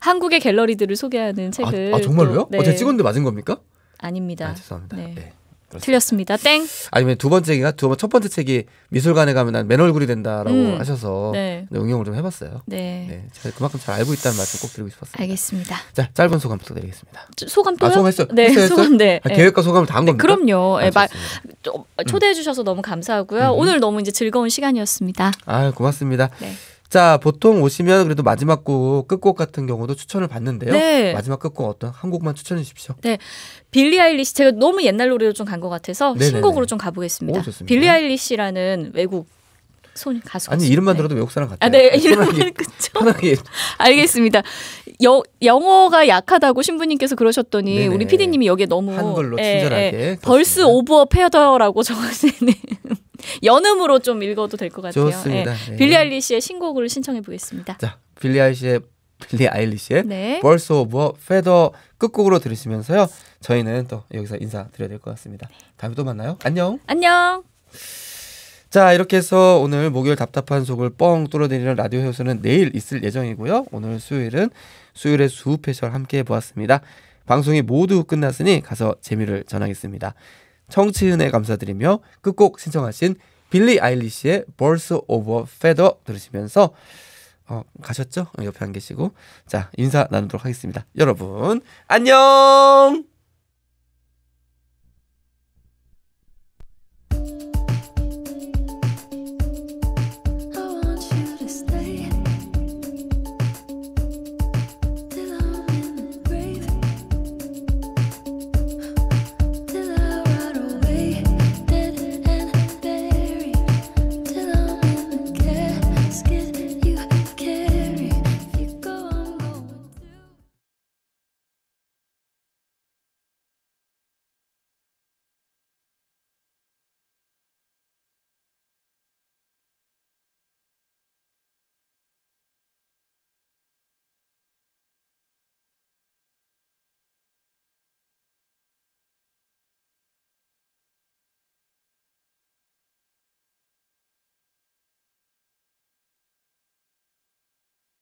한국의 갤러리들을 소개하는 책을 정말로요? 또, 네. 제가 찍었는데 맞은 겁니까? 아닙니다. 죄송합니다. 네. 네. 틀렸습니다. 땡. 아니면 첫 번째 책이 미술관에 가면 난 맨 얼굴이 된다라고 하셔서 네. 응용을 좀 해봤어요. 네. 네, 제가 그만큼 잘 알고 있다는 말씀 꼭 드리고 싶었습니다. 알겠습니다. 자, 짧은 소감 부탁드리겠습니다. 소감 또요? 소감했어요? 네, 했어요? 소감 네. 계획과 소감을 다 한 겁니까? 그럼요. 좋습니다. 초대해 주셔서 너무 감사하고요. 오늘 너무 이제 즐거운 시간이었습니다. 고맙습니다. 네. 자, 보통 오시면 그래도 마지막 곡, 끝곡 같은 경우도 추천을 받는데요. 네. 마지막 끝곡 어떤 한 곡만 추천해 주십시오. 네. 빌리 아일리시 제가 너무 옛날 노래로 좀 간 것 같아서 네네네. 신곡으로 좀 가보겠습니다. 오, 좋습니다. 빌리 아일리시라는 외국 가수가 아니, 이름만 들어도 외국 사람 같아요. 네, 이름은 그쵸. 편하게. 알겠습니다. 영어가 약하다고 신부님께서 그러셨더니 네네. 우리 PD님이 여기에 너무 한글로 친절하게 벌스 오브 페더라고 적어주는 연음으로 좀 읽어도 될 것 같아요. 좋습니다. 예. 네. 빌리 아일리시의 신곡을 신청해 보겠습니다. 자, 빌리 아일리시의 네. Birds of Feather 끝곡으로 들으시면서요. 저희는 또 여기서 인사드려야 될 것 같습니다. 다음에 또 만나요. 안녕. 안녕. 자, 이렇게 해서 오늘 목요일 답답한 속을 뻥 뚫어내리는 라디오 효소는 내일 있을 예정이고요. 오늘 수요일의 수페셜 함께 해보았습니다. 방송이 모두 끝났으니 가서 재미를 전하겠습니다. 청취은혜 감사드리며 끝곡 신청하신 빌리 아일리시의 Birds of Feather 들으시면서 가셨죠? 옆에 안 계시고 자, 인사 나누도록 하겠습니다. 여러분 안녕.